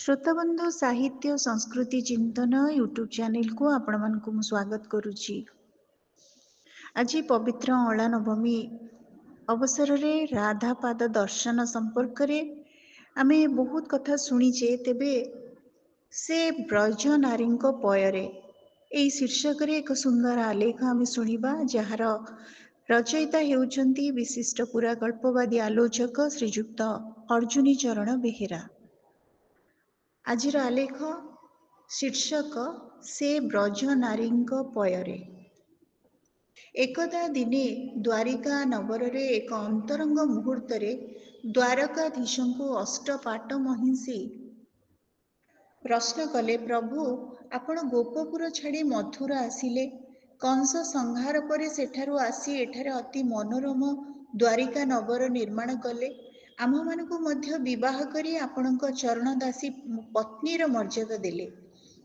श्रोताबंधु साहित्य संस्कृति चिंतन यूट्यूब चैनल को आपण मानकु मु स्वागत करुछि। आज पवित्र अला नवमी अवसर रे राधा पाद दर्शन संपर्क रे आमे बहुत कथा शुणीचे। तेबे से ब्रज नारी पयरे एई शीर्षक रे एक सुंदर आलेख आमे शुणिबा, जार रचयिता हेउचंती विशिष्ट पुराकल्पवादी आलोचक श्रीजुक्त अर्जुनी चरण बेहेरा। आजिर आलेख शीर्षक से ब्रज नारी पयरे। एकदा दिने द्वारिका नगर रे एक अंतरंग मुहूर्त रे द्वारकाधीशंकु अष्टपाट महिषी प्रश्न कले, प्रभु आपण गोपपुर छाड़ी मथुरा आसिले, कंस संहार परे सेठारु आसी एठारे अति मनोरम द्वारिका नगर निर्माण कले, आम मानकु मध्य विवाह करी आपणक चरण दासी पत्नीर मर्यादा देले।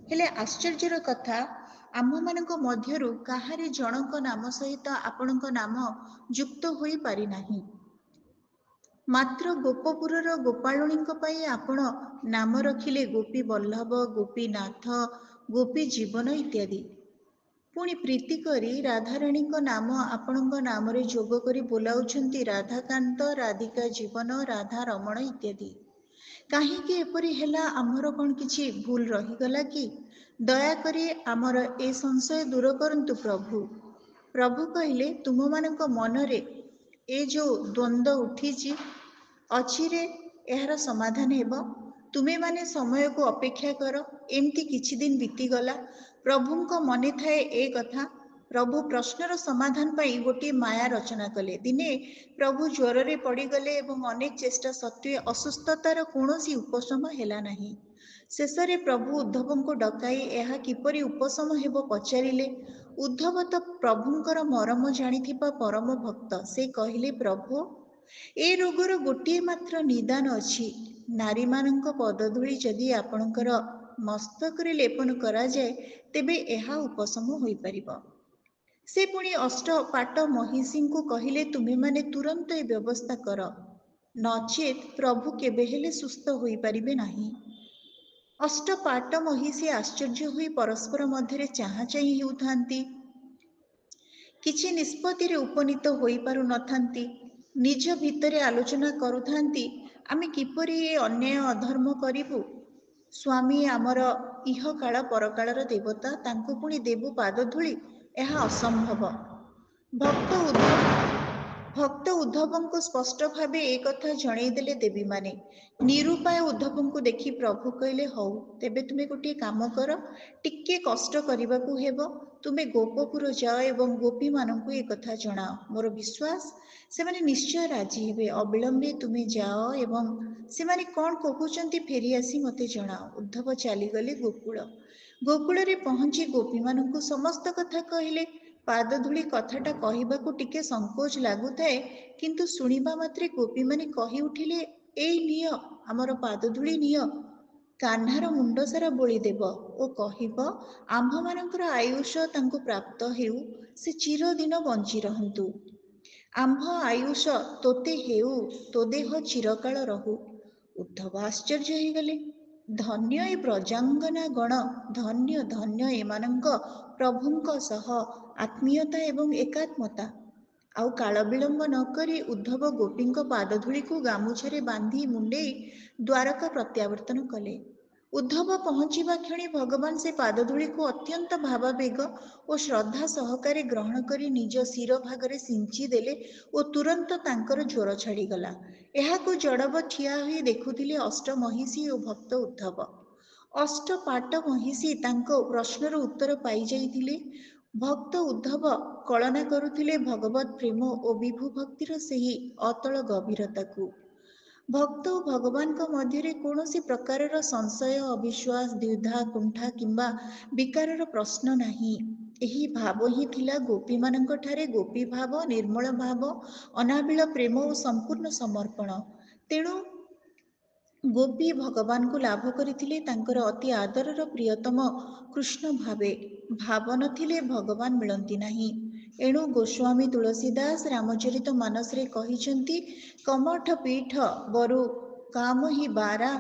हेले आश्चर्यर कथा, आम मानक मध्यरु काहारी जनक नाम सहित आपणक नाम युक्त होई पारि नाही। मात्र गोपपुरर गोपाळुणीଙ୍କ ପାଇଁ आपण नाम रखिले गोपी बल्लभ, गोपीनाथ, गोपी जीवन इत्यादि। पुणी प्रीति करी राधाराणीଙ୍କ नाम आपणଙ୍କ नामरे जोग करी बोलाउछंती राधाकांत, राधिका जीवन, राधा रमण इत्यादि। काहींकि एपरि हेला, आमर कौन किछि भूल रहीगला कि? दयाकरी आमर ए संशय दूर करंतु प्रभु। प्रभु कहिले, तुम मानक मनरे ए जो द्वंद्व उठिछि अचिरे एहार समाधान हेब। तुमे माने समय को अपेक्षा कर। एमती किछि दिन बीतीगला, प्रभुଙ୍କ मने थाए ए कथा। प्रभु प्रश्नर समाधान पाई गोटे माया रचना कले। दिने प्रभु ज्वରରେ पड़ीगले एवं अनेक चेष्टा सत्वे असुस्थतार कौनसी उपशम हेला नाही। शेषरे प्रभु उद्धवଙ୍କୁ डकाई एहा किपरि उपशम हेब पचारिले। उद्धव तो प्रभुଙ୍କର मरम जानिथिबा परम भक्त। से कहिले, प्रभु ए रोगर गोटे मात्र निदान अछि। नारी मानक पदधूली जदि आपणकर मस्तकरे लेपन करा जाए, तेबे एहा उपशम होई परिबो। से पुणी अष्टपाट महिषीଙ୍କୁ कहिले, तुमे माने तुरंत ए व्यवस्था कर, नचेत प्रभु केबे हेले सुस्थ होई परिबे नाही। अष्टपाट महिषी आश्चर्य होई परस्पर मध्यरे चाहा चाही हेउथांती, किछि निष्पत्तिरे उपनीत होई पारु नथांती। निज भितरे आलोचना करुथांती, आमे किपरि ए अन्याय अधर्म करिबु। स्वामी आमर इह काल परकालर देवता, तांकु पुणी देबु पादधूली, एहा असंभव। भक्त उद्धवଙ୍କୁ स्पष्ट भावे ए कथा जणैदेले देवी माने। निरुपाय उद्धवଙ୍କୁ देखि प्रभु कहिले, हौ तेबे तुमे गोटे काम कर, टिके कष्ट करिबाकू हेब। तुमे गोपपुर जाओ एवं गोपी मानकू ए कथा जणाओ। मोर विश्वास सेमाने निश्चय राजी हेबे। अविलंबे तुमे जाओ एवं सेमाने कौन कहुचंती फेरी आसी मते जणाओ। उद्धव चालीगले गोकुल। गोकुଳରେ पहुंची गोपी मानकू समस्त कथा कहिले। पादधूली कथाटा कहिबाकू टिके संकोच लागुथाए, किंतु शुणिबा मात्रे गोपी माने कहि उठिले, एई निय आमर पादधूली निय, कान्हार मुंड सारा बोली देव ओ कहिब, आम्भ मानकर आयुष तांकु प्राप्त हेउ, से चिरदिन बंची रहंतु। आम्भ आयुष तोते हेउ, तो देह चिरकाल रहु। उद्धव आश्चर्य होइगले। धन्य ए ब्रजांगना गण, धन्य धन्य एमानंक प्रभुंक सह आत्मीयता एवं एकात्मता। आउ काल विलंब न करी उद्धव गोपींक पादधूलीକୁ गामुछारे बांधी मुंडेई द्वारका प्रत्यावर्तन कले। उद्धव पहुंचिबा क्षणी भगवान से पादधूलीକୁ अत्यंत भावावेग ओ श्रद्धा सहकारे ग्रहण करी निज शिर भागरे सिंची देले ओ तुरंत तांकर ज्वर छाड़ीगला। एहाकू जड़बत ठिया होई देखुथिले अष्टमहिषी ओ भक्त उद्धव। अष्टपाट महिषी तांको प्रश्नर उत्तर पाई जाइथिले। भक्त उद्धव कलना करुथिले भगवत प्रेम ओ विभु भक्तिर सेही अतल गभीरताकू। भक्त ओ भगवानଙ୍କ ମଧ୍ୟରେ କୌଣସି ପ୍ରକାରର ସଂଶୟ, ଅବିଶ୍ୱାସ, ଦ୍ୱିଧା, କୁଣ୍ଠା କିମ୍ବା ବିକାରର ପ୍ରଶ୍ନ ନାହିଁ। ଏହି ଭାବ ହିଁ ଥିଲା ଗୋପୀମାନଙ୍କ ଠାରେ ଗୋପୀ ଭାବ, ନିର୍ମଳ ଭାବ, ଅନାବିଳ ପ୍ରେମ ଓ ସମ୍ପୂର୍ଣ୍ଣ ସମର୍ପଣ। ତେଣୁ ଗୋପୀ ଭଗବାନଙ୍କୁ ଲାଭ କରିଥିଲେ ତାଙ୍କର ଅତି ଆଦରର ପ୍ରିୟତମ କୃଷ୍ଣ ଭାବେ। ଭାବ ନଥିଲେ ଭଗବାନ ମିଳନ୍ତି ନାହିଁ। ଏଣୁ ଗୋସ୍ୱାମୀ ତୁଳସୀଦାସ ରାମଚରିତ ମାନସରେ କହିଛନ୍ତି, କମଠ ପୀଠ ବରୁ କାମ ହି ବାରା,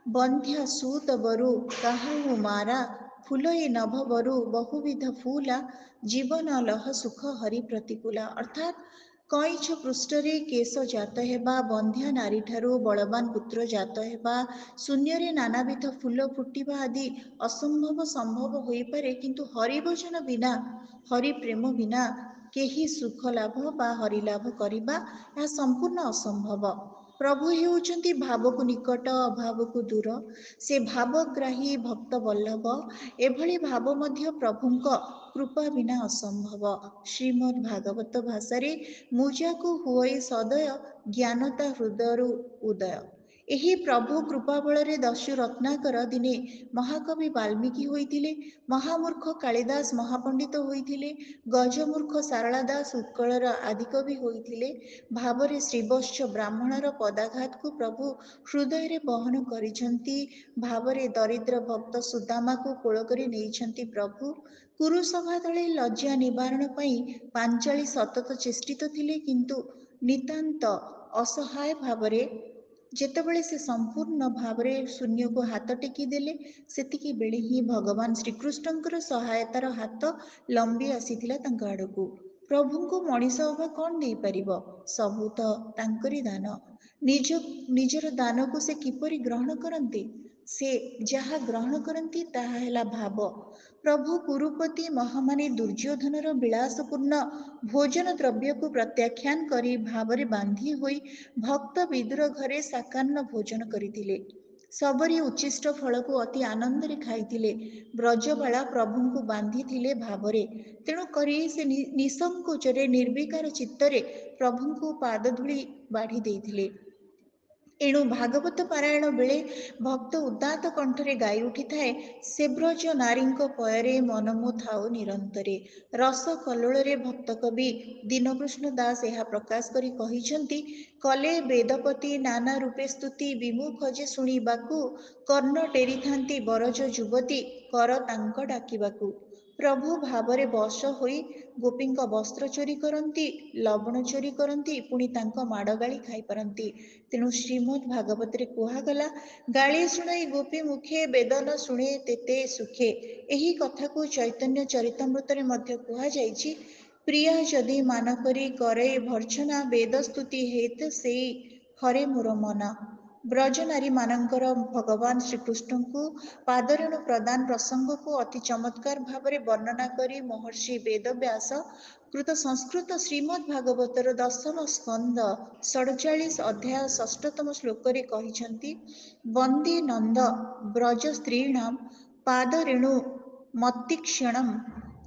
ବନ୍ଧ୍ୟା ସୁତବରୁ କାହାକୁ ମାରା, ଫୁଲଇ ନଭବରୁ ବହୁବିଧ ଫୁଲା, ଜୀବନ ଲହ ସୁଖ ହରି ପ୍ରତିକୂଲା। ଅର୍ଥାତ୍ କଇଁଛ ପୃଷ୍ଠରେ କେଶ ଜାତ ହେବା, ବନ୍ଧ୍ୟା ନାରୀଠାରୁ ବଳବାନ ପୁତ୍ର ଜାତ ହେବା, ଶୂନ୍ୟରେ ନାନାବିଧ ଫୁଲ ଫୁଟିବା ଆଦି ଅସମ୍ଭବ ସମ୍ଭବ ହୋଇପାରେ, କିନ୍ତୁ ହରିଭଜନ ବିନା, ହରି ପ୍ରେମ ବିନା କେହି ସୁଖ ଲାଭ ବା ହରିଲାଭ କରିବା ଏହା ସମ୍ପୂର୍ଣ୍ଣ ଅସମ୍ଭବ। ପ୍ରଭୁ ହେଉଛନ୍ତି ଭାବକୁ ନିକଟ, ଅଭାବକୁ ଦୂର, ସେ ଭାବଗ୍ରାହୀ ଭକ୍ତ ବଲ୍ଲଭ। ଏଭଳି ଭାବ ମଧ୍ୟ ପ୍ରଭୁଙ୍କ କୃପା ବିନା ଅସମ୍ଭବ। ଶ୍ରୀମଦ୍ ଭାଗବତ ଭାଷାରେ ମୁଜାକୁ ହୁଅଇ ସଦୟ, ଜ୍ଞାନତା ହୃଦୟରୁ ଉଦୟ। ଏହି ପ୍ରଭୁ କୃପା ବଳରେ ଦସ୍ୟୁ ରତ୍ନାକର ଦିନେ ମହାକବି ବାଲ୍ମୀକି ହୋଇଥିଲେ, ମହାମୂର୍ଖ କାଳିଦାସ ମହାପଣ୍ଡିତ ହୋଇଥିଲେ, ଗଜମୂର୍ଖ ସାରଳା ଦାସ ଉତ୍କଳର ଆଦିକବି ହୋଇଥିଲେ। ଭାବରେ ଶ୍ରୀବତ୍ସ ବ୍ରାହ୍ମଣର ପଦାଘାତକୁ ପ୍ରଭୁ ହୃଦୟରେ ବହନ କରିଛନ୍ତି, ଭାବରେ ଦରିଦ୍ର ଭକ୍ତ ସୁଦାମାକୁ କୋଳ କରି ନେଇଛନ୍ତି ପ୍ରଭୁ। କୁରୁସଭା ତଳେ ଲଜ୍ଜା ନିବାରଣ ପାଇଁ ପାଞ୍ଚାଳି ସତତ ଚେଷ୍ଟିତ ଥିଲେ, କିନ୍ତୁ ନିତାନ୍ତ ଅସହାୟ ଭାବରେ ଯେତେବେଳେ ସେ ସମ୍ପୂର୍ଣ୍ଣ ଭାବରେ ଶୂନ୍ୟକୁ ହାତ ଟେକି ଦେଲେ, ସେତିକି ବେଳେ ହିଁ ଭଗବାନ ଶ୍ରୀକୃଷ୍ଣଙ୍କର ସହାୟତାର ହାତ ଲମ୍ବି ଆସିଥିଲା ତାଙ୍କ ଆଡ଼କୁ। ପ୍ରଭୁଙ୍କୁ ମଣିଷ ଅବା କ'ଣ ଦେଇପାରିବ? ସବୁ ତ ତାଙ୍କରି ଦାନ। ନିଜର ଦାନକୁ ସେ କିପରି ଗ୍ରହଣ କରନ୍ତି? ସେ ଯାହା ଗ୍ରହଣ କରନ୍ତି ତାହା ହେଲା ଭାବ। ପ୍ରଭୁ କୁରୁପତି ମହାମାନି ଦୁର୍ଯ୍ୟୋଧନର ବିଳାସପୂର୍ଣ୍ଣ ଭୋଜନ ଦ୍ରବ୍ୟକୁ ପ୍ରତ୍ୟାଖ୍ୟାନ କରି ଭାବରେ ବାନ୍ଧି ହୋଇ ଭକ୍ତ ବିଦୁର ଘରେ ସାକାନ୍ନ ଭୋଜନ କରିଥିଲେ। ସବରି ଉଚ୍ଛିଷ୍ଟ ଫଳକୁ ଅତି ଆନନ୍ଦରେ ଖାଇଥିଲେ। ବ୍ରଜବାଳା ପ୍ରଭୁଙ୍କୁ ବାନ୍ଧିଥିଲେ ଭାବରେ। ତେଣୁ କରି ସେ ନିସଂକୋଚରେ ନିର୍ବିକାର ଚିତ୍ତରେ ପ୍ରଭୁଙ୍କୁ ପାଦଧୂଳି ବାଢ଼ି ଦେଇଥିଲେ। ଏଣୁ ଭାଗବତ ପାରାୟଣ ବେଳେ ଭକ୍ତ ଉଦାତ୍ତ କଣ୍ଠରେ ଗାଇ ଉଠିଥାଏ, ସେ ବ୍ରଜ ନାରୀଙ୍କ ପୟରେ ମନ ମୋ ଥାଉ ନିରନ୍ତରେ। ରସ କଲ୍ଲୋଳରେ ଭକ୍ତ କବି ଦୀନକୃଷ୍ଣ ଦାସ ଏହା ପ୍ରକାଶ କରି କହିଛନ୍ତି, କଲେ ବେଦପତି ନାନା ରୂପେ ସ୍ତୁତି, ବିମୁଖ ଯେ ଶୁଣିବାକୁ, କର୍ଣ୍ଣ ଟେରିଥାନ୍ତି ବରଜ ଯୁବତୀ, କର ତାଙ୍କ ଡାକିବାକୁ। ପ୍ରଭୁ ଭାବରେ ବଶ ହୋଇ ଗୋପୀଙ୍କ ବସ୍ତ୍ର ଚୋରି କରନ୍ତି, ଲବଣ ଚୋରି କରନ୍ତି, ପୁଣି ତାଙ୍କ ମାଡ଼ ଗାଳି ଖାଇପାରନ୍ତି। ତେଣୁ ଶ୍ରୀମଦ୍ ଭାଗବତରେ କୁହାଗଲା, ଗାଳି ଶୁଣଇ ଗୋପୀ ମୁଖେ, ବେଦ ନ ଶୁଣେ ତେତେ ସୁଖେ। ଏହି କଥାକୁ ଚୈତନ୍ୟ ଚରିତାମୃତରେ ମଧ୍ୟ କୁହାଯାଇଛି, ପ୍ରିୟା ଯଦି ମାନ କରି କରେ ଭର୍ଚ୍ଛନା, ବେଦ ସ୍ତୁତି ହେତ ସେଇ ହରେ ମୋର ମନା। ବ୍ରଜନାରୀମାନଙ୍କର ଭଗବାନ ଶ୍ରୀକୃଷ୍ଣଙ୍କୁ ପାଦରେଣୁ ପ୍ରଦାନ ପ୍ରସଙ୍ଗକୁ ଅତି ଚମତ୍କାର ଭାବରେ ବର୍ଣ୍ଣନା କରି ମହର୍ଷି ବେଦବ୍ୟାସ କୃତ ସଂସ୍କୃତ ଶ୍ରୀମଦ୍ ଭାଗବତର 10ମ ସ୍କନ୍ଧ 47 ଅଧ୍ୟାୟ 6ତମ ଶ୍ଲୋକରେ କହିଛନ୍ତି, ବନ୍ଦେ ନନ୍ଦ ବ୍ରଜ ସ୍ତ୍ରୀଣାମ୍ ପାଦରେଣୁ ମତ୍ତିକ୍ଷଣମ୍,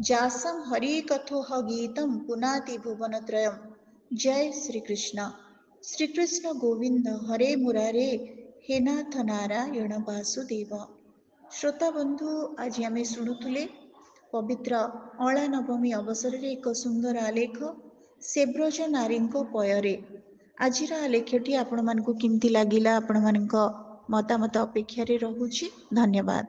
ଯାସଂ ହରିକଥୋହ ଗୀତଂ ପୁନାତି ଭୁବନତ୍ରୟମ୍। ଜୟ ଶ୍ରୀକୃଷ୍ଣ। ଶ୍ରୀକୃଷ୍ଣ ଗୋବିନ୍ଦ ହରେ ମୁରାରେ, ହେ ନାଥ ନାରାୟଣ ବାସୁଦେବ। ଶ୍ରୋତା ବନ୍ଧୁ, ଆଜି ଆମେ ଶୁଣୁଥିଲେ ପବିତ୍ର ଅଁଳା ନବମୀ ଅବସରରେ ଏକ ସୁନ୍ଦର ଆଲେଖ, ସେ ବ୍ରଜ ନାରୀଙ୍କ ପୟରେ। ଆଜିର ଆଲେଖ୍ୟଟି ଆପଣମାନଙ୍କୁ କେମିତି ଲାଗିଲା? ଆପଣମାନଙ୍କ ମତାମତ ଅପେକ୍ଷାରେ ରହୁଛି। ଧନ୍ୟବାଦ।